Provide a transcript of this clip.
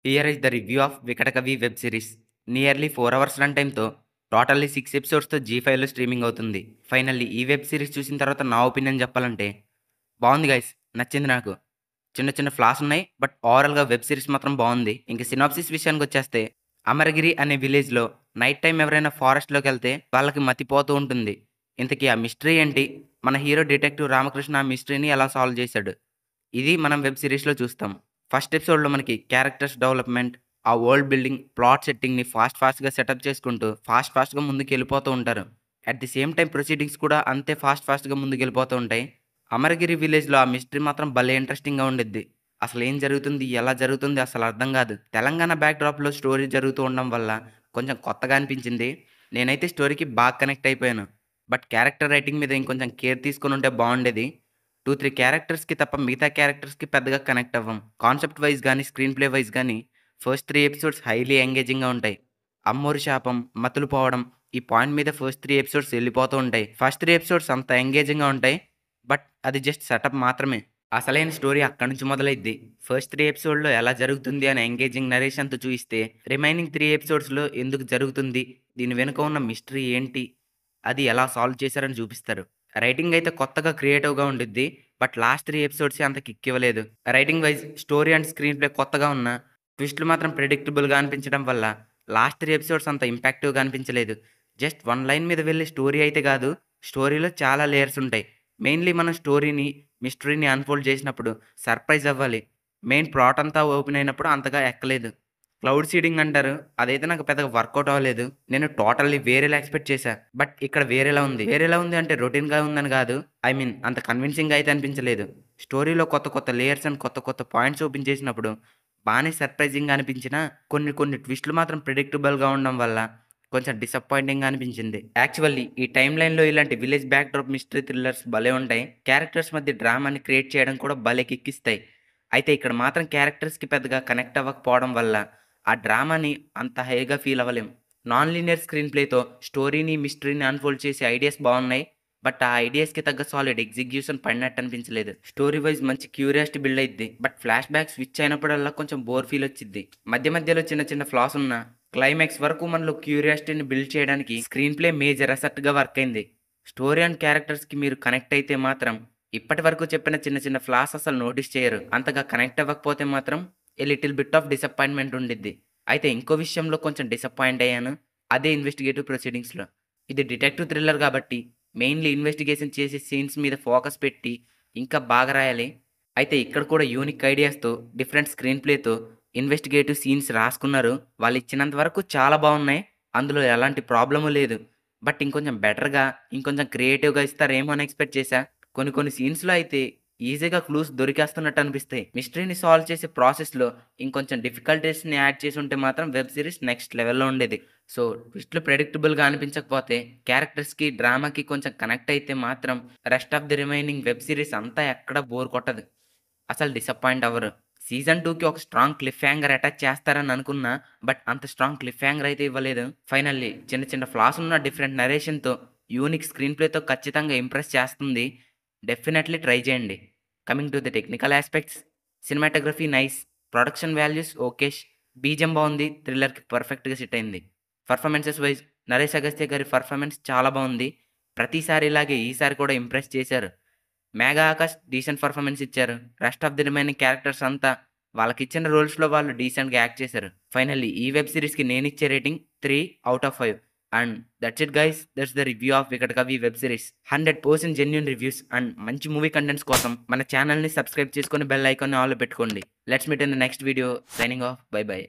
Here is the review of Vikatakavi web series. Nearly 4 hours run టైమ్‌తో totally 6 ఎపిసోడ్స్‌తో జీ5లో streaming అవుతుంది. Finally ఈ వెబ్ సిరీస్ చూసిన తర్వాత నా ఒపీనియన్ చెప్పాలంటే బావుంది గైస్. నచ్చింది నాకు. చిన్న చిన్న ఫ్లాస్ ఉన్నాయి. బట్ ఓవరాల్‌గా వెబ్ సిరీస్ మాత్రం బావుంది. ఇంక సినాప్సిస్ విషయానికొచ్చేస్తే అమరగిరి అనే విలేజ్‌లో నైట్ టైమ్ ఎవరైనా ఫారెస్ట్‌లోకెళ్తే వాళ్ళకి మతిపోతూ ఉంటుంది. ఇంతకీ ఆ మిస్టరీ ఏంటి? మన హీరో డిటెక్టివ్ రామకృష్ణ ఆ మిస్టరీని ఎలా సాల్వ్ చేశాడు? ఇది మనం వెబ్ సిరీస్‌లో చూస్తాం. ఫస్ట్ ఎపిసోడ్‌లో మనకి క్యారెక్టర్స్ డెవలప్‌మెంట్, ఆ వరల్డ్ బిల్డింగ్, ప్లాట్ సెట్టింగ్‌ని ఫాస్ట్‌గా సెటప్ చేసుకుంటూ ఫాస్ట్‌గా ముందుకెళ్ళిపోతూ ఉంటారు. At the same time proceedings కూడా అంతే ఫాస్ట్‌గా ముందుకెళ్ళిపోతూ ఉంటాయి. అమరగిరి విలేజ్‌లో ఆ మిస్టరీ మాత్రం భలే ఇంట్రెస్టింగ్‌గా ఉండిద్ది. అసలేం జరుగుతుంది? ఎలా జరుగుతుంది? అసలు అర్థం కాదు. తెలంగాణ బ్యాక్‌డ్రాప్‌లో స్టోరీ జరుగుతూ ఉండడం వల్ల కొంచెం కొత్తగా అనిపించింది. నేనైతే స్టోరీకి బాగా కనెక్ట్ అయిపోయాను. బట్ క్యారెక్టర్ రైటింగ్ మీద ఇంకొంచెం కేర్ తీసుకొనుంటే బావుండేది. 2, 3 క్యారెక్టర్స్‌కి తప్ప మిగతా క్యారెక్టర్స్‌కి పెద్దగా కనెక్ట్ అవ్వం. కాన్సెప్ట్ వైస్ గాని, స్క్రీన్ ప్లే వైస్ గాని ఫస్ట్ 3 ఎపిసోడ్స్ హైలీ ఎంగేజింగ్‌గా ఉంటాయి. అమ్మోరు శాపం, మతులు పోవడం ఈ పాయింట్ మీద ఫస్ట్ 3 ఎపిసోడ్స్ ఎళ్ళిపోతూ ఉంటాయి. ఫస్ట్ 3 ఎపిసోడ్స్ అంత ఎంగేజింగ్‌గా ఉంటాయి. బట్ అది జస్ట్ సెటప్ మాత్రమే. అసలైన స్టోరీ అక్కడి నుంచి మొదలైద్ది. ఫస్ట్ 3 ఎపిసోడ్‌లో ఎలా జరుగుతుంది అని ఎంగేజింగ్ నరేషన్‌తో చూయిస్తే, రిమైనింగ్ 3 ఎపిసోడ్స్‌లో ఎందుకు జరుగుతుంది? దీని వెనుక ఉన్న మిస్టరీ ఏంటి? అది ఎలా సాల్వ్ చేశారని చూపిస్తారు. రైటింగ్ అయితే కొత్తగా క్రియేటివ్‌గా ఉండిద్ది. బట్ లాస్ట్ 3 ఎపిసోడ్సే అంత కిక్ ఇవ్వలేదు. Writing wise story and screenplay కొత్తగా ఉన్నా, ట్విస్ట్‌లు మాత్రం ప్రెడిక్టబుల్‌గా అనిపించడం వల్ల లాస్ట్ 3 ఎపిసోడ్స్ అంత ఇంపాక్టివ్‌గా అనిపించలేదు. జస్ట్ వన్ లైన్ మీద వెళ్ళే స్టోరీ అయితే కాదు. స్టోరీలో చాలా లేయర్స్ ఉంటాయి. మెయిన్‌లీ మనం స్టోరీని, మిస్టరీని అన్‌ఫోల్డ్ చేసినప్పుడు సర్ప్రైజ్ అవ్వాలి. మెయిన్ ప్లాట్ అంతా ఓపెన్ అయినప్పుడు అంతగా ఎక్కలేదు. క్లౌడ్ సీడింగ్ అంటారు. అదైతే నాకు పెద్దగా వర్కౌట్ అవ్వలేదు. నేను టోటల్లీ వేరేలా ఎక్స్‌పెక్ట్ చేశా. బట్ ఇక్కడ వేరేలా ఉంది. వేరేలా ఉంది అంటే రొటీన్‌గా ఉందని గాదు. ఐ మీన్ అంత కన్విన్సింగ్‌గా అయితే అనిపించలేదు. స్టోరీలో కొత్త కొత్త లేయర్స్ అండ్ కొత్త పాయింట్స్ ఓపెన్ చేసినప్పుడు బానే సర్ప్రైజింగ్‌గా అనిపించినా కొన్ని ట్విస్ట్‌లు మాత్రం ప్రెడిక్టబుల్‌గా ఉండడం వల్ల కొంచెం డిసప్పాయింటింగ్‌గా అనిపించింది. యాక్చువల్లీ ఈ టైమ్ లైన్‌లో ఇలాంటి విలేజ్ బ్యాక్‌డ్రాప్ మిస్టరీ థ్రిల్లర్స్ భలే ఉంటాయి. క్యారెక్టర్స్ మధ్య డ్రామాని క్రియేట్ చేయడం కూడా భలే కిక్కిస్తాయి. అయితే ఇక్కడ మాత్రం క్యారెక్టర్స్‌కి పెద్దగా కనెక్ట్ అవ్వకపోవడం వల్ల ఆ డ్రామాని అంత హైగా ఫీల్ అవ్వలేం. నాన్ లీనియర్ స్క్రీన్ ప్లేతో స్టోరీని, మిస్టరీని అన్‌ఫోల్డ్ చేసే ఐడియాస్ బావున్నాయి. బట్ ఆ ఐడియాస్‌కి తగ్గ సాలిడ్ ఎగ్జిక్యూషన్ పడినట్టు అనిపించలేదు. స్టోరీ వైస్ మంచి క్యూరియాసిటీ బిల్డ్ అయిద్ది. బట్ ఫ్లాష్ బ్యాక్ స్విచ్ అయినప్పుడల్లా కొంచెం బోర్ ఫీల్ వచ్చిద్ది. మధ్యలో చిన్న ఫ్లాస్ ఉన్నా క్లైమాక్స్ వరకు మనలో క్యూరియాసిటీని బిల్డ్ చేయడానికి స్క్రీన్ ప్లే మేజర్ అసెట్‌గా వర్క్ అయింది. స్టోరీ అండ్ క్యారెక్టర్స్‌కి మీరు కనెక్ట్ అయితే మాత్రం ఇప్పటి వరకు చెప్పిన చిన్న ఫ్లాస్ అసలు నోటీస్ చేయరు. అంతగా కనెక్ట్ అవ్వకపోతే మాత్రం a little bit of disappointment ఉండిద్ది. అయితే ఇంకో విషయంలో కొంచెం డిసప్పాయింట్ అయ్యాను. అదే ఇన్వెస్టిగేటివ్ ప్రొసీడింగ్స్‌లో. ఇది డిటెక్టివ్ థ్రిల్లర్ కాబట్టి మెయిన్‌లీ ఇన్వెస్టిగేషన్ చేసే సీన్స్ మీద ఫోకస్ పెట్టి ఇంకా బాగా రాయాలి. అయితే ఇక్కడ కూడా యూనిక్ ఐడియాస్‌తో, డిఫరెంట్ స్క్రీన్ ప్లేతో ఇన్వెస్టిగేటివ్ సీన్స్ రాసుకున్నారు. వాళ్ళిచ్చినంత వరకు చాలా బావున్నాయి. అందులో ఎలాంటి ప్రాబ్లము లేదు. బట్ ఇంకొంచెం బెటర్‌గా, ఇంకొంచెం క్రియేటివ్‌గా ఇస్తారేమో అని ఎక్స్‌పెక్ట్ చేశా. కొన్ని సీన్స్‌లో అయితే ఈజీగా క్లూస్ దొరికేస్తున్నట్టు అనిపిస్తాయి. మిస్టరీని సాల్వ్ చేసే ప్రాసెస్‌లో ఇంకొంచెం డిఫికల్టీస్‌ని యాడ్ చేసుంటే మాత్రం వెబ్ సిరీస్ నెక్స్ట్ లెవెల్‌లో ఉండేది. సో, ట్విస్ట్‌లు ప్రెడిక్టబుల్‌గా అనిపించకపోతే, క్యారెక్టర్స్‌కి, డ్రామాకి కొంచెం కనెక్ట్ అయితే మాత్రం rest of the remaining web series అంతా ఎక్కడ బోర్ కొట్టదు. అసలు డిసప్పాయింట్ అవ్వరు. సీజన్ 2కి ఒక స్ట్రాంగ్ క్లిఫ్ హ్యాంగర్ అటాచ్ చేస్తారని అనుకున్నా. బట్ అంత స్ట్రాంగ్ క్లిఫ్ హ్యాంగర్ అయితే ఇవ్వలేదు. ఫైనల్లీ చిన్న ఫ్లాస్ ఉన్న డిఫరెంట్ నరేషన్‌తో, యూనిక్ స్క్రీన్ ప్లేతో ఖచ్చితంగా ఇంప్రెస్ చేస్తుంది. డెఫినెట్‌లీ ట్రై చేయండి. Coming to the technical aspects, cinematography nice, production values okayish, BGM బావుంది. థ్రిల్లర్‌కి పర్ఫెక్ట్‌గా సెట్ అయింది. పర్ఫార్మెన్సెస్ వైస్ నరేష్ అగస్త్య గారి పర్ఫార్మెన్స్ చాలా బావుంది. ప్రతిసారి ఇలాగే ఈసారి కూడా ఇంప్రెస్ చేశారు. మేఘా ఆకాష్ డీసెంట్ పర్ఫార్మెన్స్ ఇచ్చారు. Rest of the remaining characters అంతా వాళ్ళకిచ్చిన రోల్స్‌లో వాళ్ళు డీసెంట్‌గా యాక్ట్ చేశారు. ఫైనల్లీ ఈ వెబ్ సీరీస్‌కి నేనిచ్చే rating 3/5. And that's it guys. That's the review of Vikatakavi web series. 100% genuine reviews and మంచి మూవీ కంటెంట్స్ కోసం మన ఛానెల్‌ని సబ్స్క్రైబ్ చేసుకొని బెల్ ఐకాన్‌ని ఆల్‌లో పెట్టుకోండి. Let's meet in the next video. Signing off. Bye by.